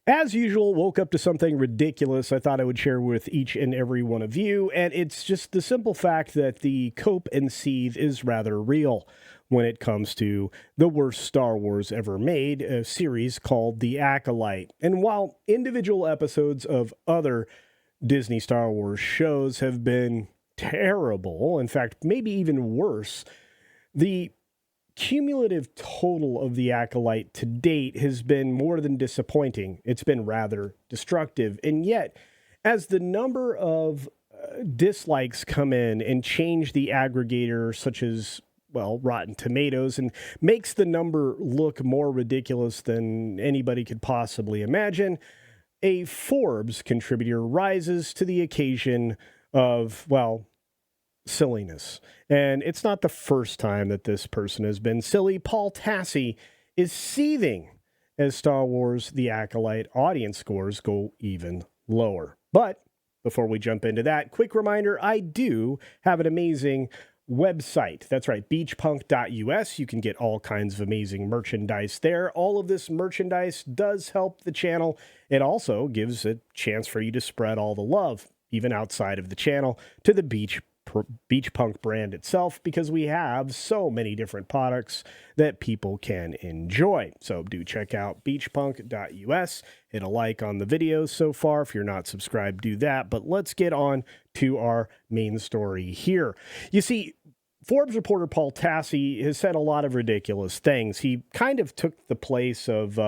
As usual, woke up to something ridiculous I thought I would share with each and every one of you, and it's just the simple fact that the cope and seethe is rather real when it comes to the worst Star Wars ever made, a series called The Acolyte. And while individual episodes of other Disney Star Wars shows have been terrible, in fact, maybe even worse, the cumulative total of The Acolyte to date has been more than disappointing. It's been rather destructive. And yet, as the number of dislikes come in and change the aggregator, such as, well, Rotten Tomatoes, and makes the number look more ridiculous than anybody could possibly imagine, a Forbes contributor rises to the occasion of, well, silliness. And it's not the first time that this person has been silly. Paul Tassi is seething as Star Wars The Acolyte audience scores go even lower. But before we jump into that, quick reminder, I do have an amazing website. That's right, beachpunk.us. You can get all kinds of amazing merchandise there. All of this merchandise does help the channel. It also gives a chance for you to spread all the love, even outside of the channel, to the Beach Punk brand itself, because we have so many different products that people can enjoy. So do check out beachpunk.us. Hit a like on the videos so far. If you're not subscribed, do that. But let's get on to our main story here. You see, Forbes reporter Paul Tassi has said a lot of ridiculous things. He kind of took the place of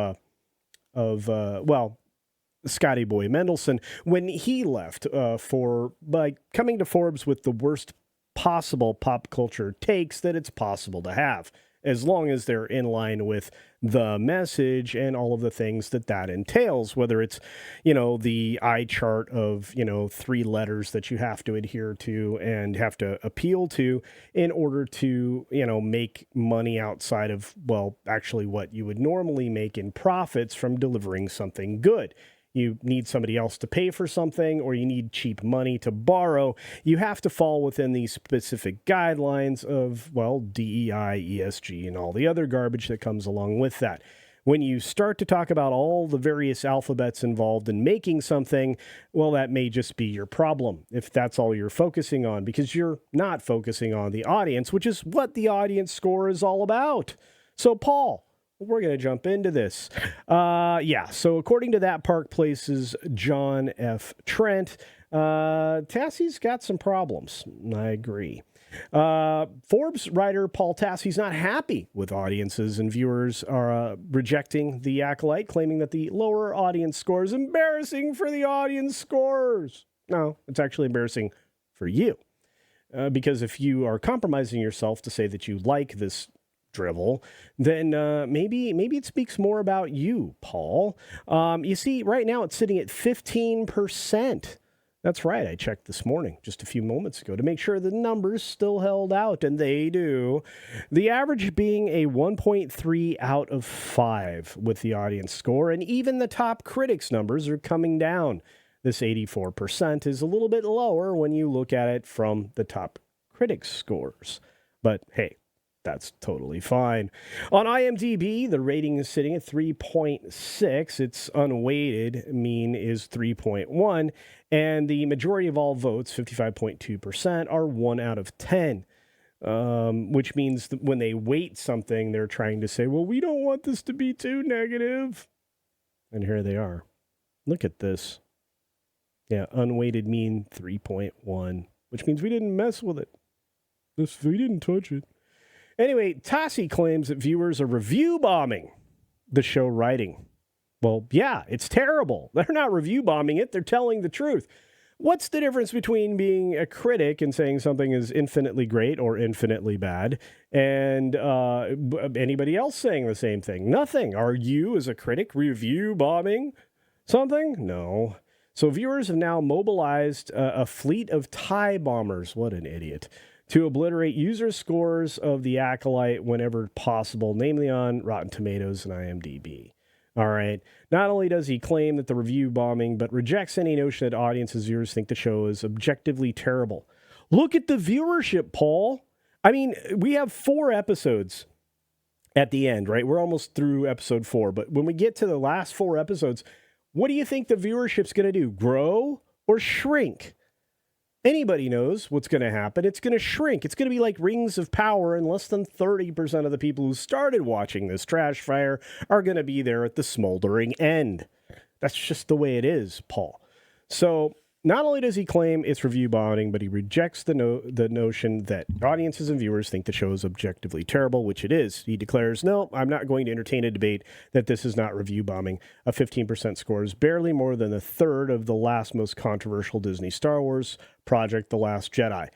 Scotty Boy Mendelsen when he left by coming to Forbes with the worst possible pop culture takes that it's possible to have, as long as they're in line with the message and all of the things that entails, whether it's, the eye chart of, 3 letters that you have to adhere to and have to appeal to in order to, make money outside of, well, actually what you would normally make in profits from delivering something good. You need somebody else to pay for something, or you need cheap money to borrow. You have to fall within these specific guidelines of, well, DEI, ESG, and all the other garbage that comes along with that. When you start to talk about all the various alphabets involved in making something, well, that may just be your problem if that's all you're focusing on, because you're not focusing on the audience, which is what the audience score is all about. So, Paul, we're going to jump into this. So according to That Park Place's John F. Trent, Tassi's got some problems. I agree. Forbes writer Paul Tassi's not happy with audiences and viewers are rejecting The Acolyte, claiming that the lower audience score is embarrassing for the audience scores. No, it's actually embarrassing for you. Because if you are compromising yourself to say that you like this drivel, then maybe it speaks more about you, Paul. You see, right now it's sitting at 15%. That's right. I checked this morning, just a few moments ago, to make sure the numbers still held out, and they do. The average being a 1.3 out of 5 with the audience score, and even the top critics numbers are coming down. This 84% is a little bit lower when you look at it from the top critics scores. But hey, that's totally fine. On IMDb, the rating is sitting at 3.6. Its unweighted mean is 3.1. And the majority of all votes, 55.2%, are 1 out of 10. Which means that when they weight something, they're trying to say, well, we don't want this to be too negative. And here they are. Look at this. Yeah, unweighted mean 3.1, which means we didn't mess with it. We didn't touch it. Anyway, Tassi claims that viewers are review bombing the show writing. Well, yeah, it's terrible. They're not review bombing it. They're telling the truth. What's the difference between being a critic and saying something is infinitely great or infinitely bad and anybody else saying the same thing? Nothing. Are you, as a critic, review bombing something? No. So viewers have now mobilized a fleet of TIE bombers. What an idiot. To obliterate user scores of The Acolyte whenever possible, namely on Rotten Tomatoes and IMDb. All right. Not only does he claim that the review bombing, but rejects any notion that audiences, viewers think the show is objectively terrible. Look at the viewership, Paul. I mean, we have 4 episodes at the end, right? We're almost through episode 4, but when we get to the last 4 episodes, what do you think the viewership's going to do? Grow or shrink? Anybody knows what's going to happen. It's going to shrink. It's going to be like Rings of Power, and less than 30% of the people who started watching this trash fire are going to be there at the smoldering end. That's just the way it is, Paul. So not only does he claim it's review bombing, but he rejects the notion that audiences and viewers think the show is objectively terrible, which it is. He declares, no, I'm not going to entertain a debate that this is not review bombing. A 15% score is barely more than a third of the last most controversial Disney Star Wars project, The Last Jedi.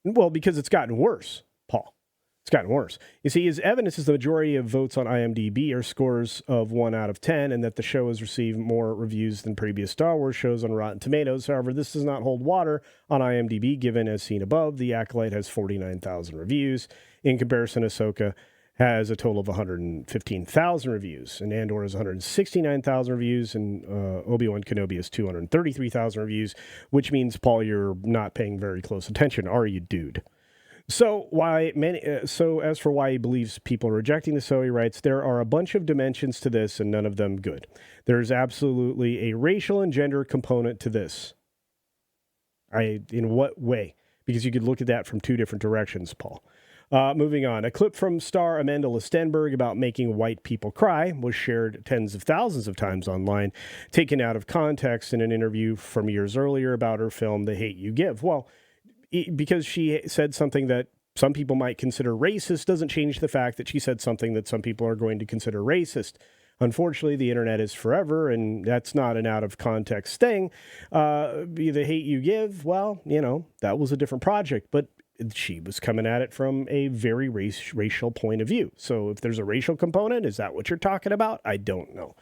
Well, because it's gotten worse, Paul. It's gotten worse. You see, his evidence is the majority of votes on IMDb are scores of 1 out of 10, and that the show has received more reviews than previous Star Wars shows on Rotten Tomatoes. However, this does not hold water on IMDb, given, as seen above, The Acolyte has 49,000 reviews. In comparison, Ahsoka has a total of 115,000 reviews, and Andor has 169,000 reviews, and Obi-Wan Kenobi has 233,000 reviews, which means, Paul, you're not paying very close attention, are you, dude? So as for why he believes people are rejecting the show, he writes, there are a bunch of dimensions to this and none of them good. There's absolutely a racial and gender component to this. In what way? Because you could look at that from two different directions, Paul. Moving on, a clip from star Amanda Lestenberg about making white people cry was shared tens of thousands of times online, taken out of context in an interview from years earlier about her film, The Hate You Give. Well, because she said something that some people might consider racist doesn't change the fact that she said something that some people are going to consider racist. Unfortunately, the internet is forever, and that's not an out-of-context thing. The Hate You Give, well, that was a different project, but she was coming at it from a very racial point of view. So if there's a racial component, is that what you're talking about? I don't know.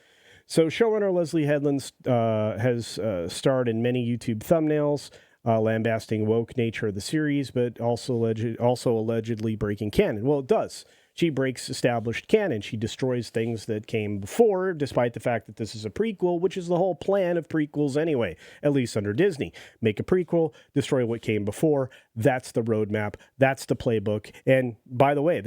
So showrunner Leslie Headland has starred in many YouTube thumbnails, lambasting woke nature of the series, but also allegedly breaking canon. Well, it does. She breaks established canon. She destroys things that came before, despite the fact that this is a prequel, which is the whole plan of prequels anyway, at least under Disney. Make a prequel, destroy what came before. That's the roadmap. That's the playbook. And by the way,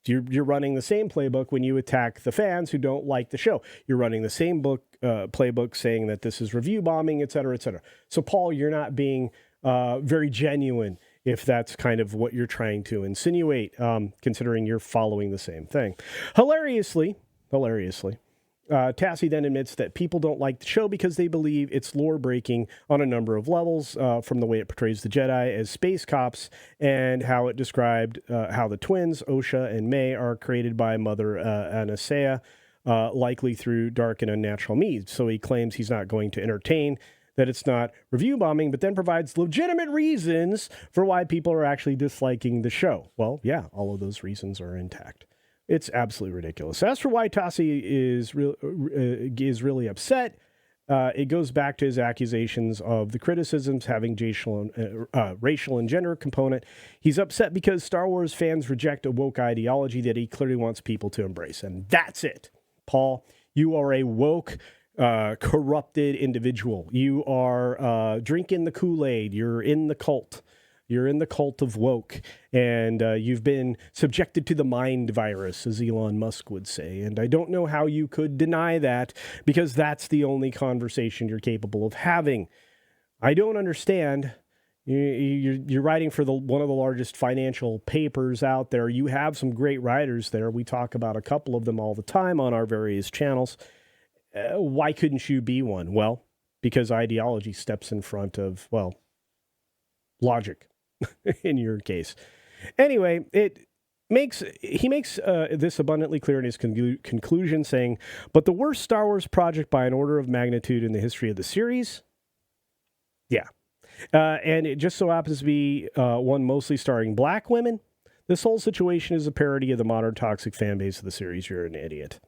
you're running the same playbook when you attack the fans who don't like the show. You're running the same playbook saying that this is review bombing, et cetera, et cetera. So, Paul, you're not being very genuine if that's kind of what you're trying to insinuate, considering you're following the same thing. Hilariously, Tassi then admits that people don't like the show because they believe it's lore-breaking on a number of levels, from the way it portrays the Jedi as space cops and how it described how the twins, Osha and May, are created by Mother Anastasia, likely through dark and unnatural means. So he claims he's not going to entertain that it's not review bombing, but then provides legitimate reasons for why people are actually disliking the show. Well, yeah, all of those reasons are intact. It's absolutely ridiculous. As for why Tassi is really upset, it goes back to his accusations of the criticisms having racial and gender component. He's upset because Star Wars fans reject a woke ideology that he clearly wants people to embrace. And that's it. Paul, you are a woke, corrupted individual. You are drinking the Kool-Aid. You're in the cult. You're in the cult of woke, and you've been subjected to the mind virus, as Elon Musk would say. And I don't know how you could deny that, because that's the only conversation you're capable of having. I don't understand. You're writing for one of the largest financial papers out there. You have some great writers there. We talk about a couple of them all the time on our various channels. Why couldn't you be one? Well, because ideology steps in front of, logic in your case. Anyway, he makes this abundantly clear in his conclusion, saying, but the worst Star Wars project by an order of magnitude in the history of the series? Yeah. And it just so happens to be one mostly starring black women. This whole situation is a parody of the modern toxic fan base of the series. You're an idiot.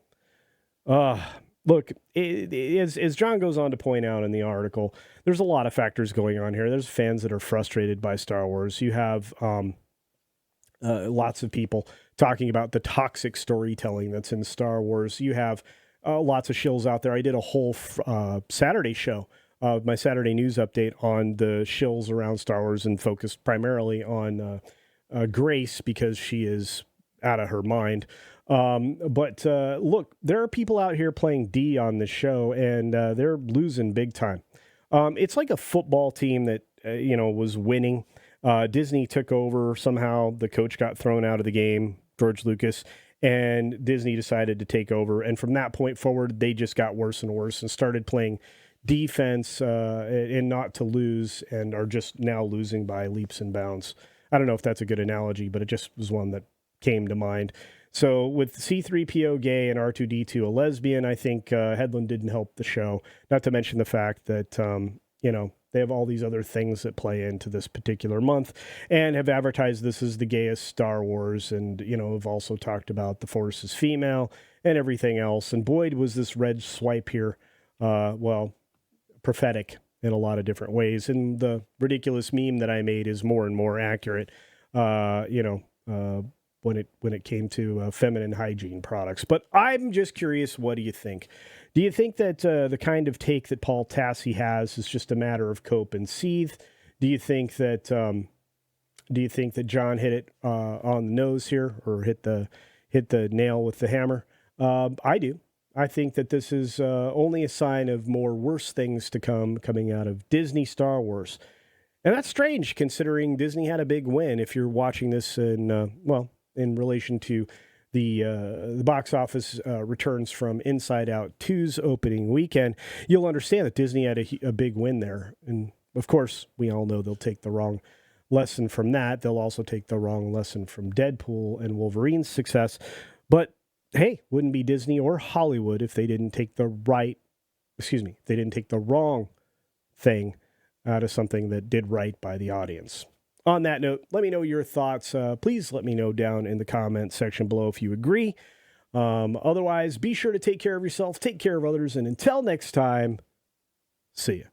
Look, as John goes on to point out in the article, there's a lot of factors going on here. There's fans that are frustrated by Star Wars. You have lots of people talking about the toxic storytelling that's in Star Wars. You have lots of shills out there. I did a whole Saturday show, my Saturday news update on the shills around Star Wars, and focused primarily on Grace, because she is out of her mind. But look, there are people out here playing D on the show, and they're losing big time. It's like a football team that was winning. Disney took over somehow. The coach got thrown out of the game, George Lucas, and Disney decided to take over. And from that point forward, they just got worse and worse and started playing defense and not to lose, and are just now losing by leaps and bounds. I don't know if that's a good analogy, but it just was one that came to mind. So with C-3PO gay and R2-D2 a lesbian, I think Headland didn't help the show. Not to mention the fact that, they have all these other things that play into this particular month and have advertised this as the gayest Star Wars, and, have also talked about the Force is female and everything else. And boy, was this red swipe here, prophetic in a lot of different ways. And the ridiculous meme that I made is more and more accurate, when it came to feminine hygiene products. But I'm just curious, what do you think? Do you think that the kind of take that Paul Tassi has is just a matter of cope and seethe? Do you think that John hit it on the nose here, or hit the nail with the hammer? I do. I think that this is only a sign of more worse things to coming out of Disney Star Wars. And that's strange, considering Disney had a big win. If you're watching this in relation to the box office returns from Inside Out 2's opening weekend, you'll understand that Disney had a big win there. And, of course, we all know they'll take the wrong lesson from that. They'll also take the wrong lesson from Deadpool and Wolverine's success. But, hey, wouldn't be Disney or Hollywood if they didn't take the wrong thing out of something that did right by the audience. On that note, let me know your thoughts. Please let me know down in the comments section below if you agree. Otherwise, be sure to take care of yourself, take care of others, and until next time, see ya.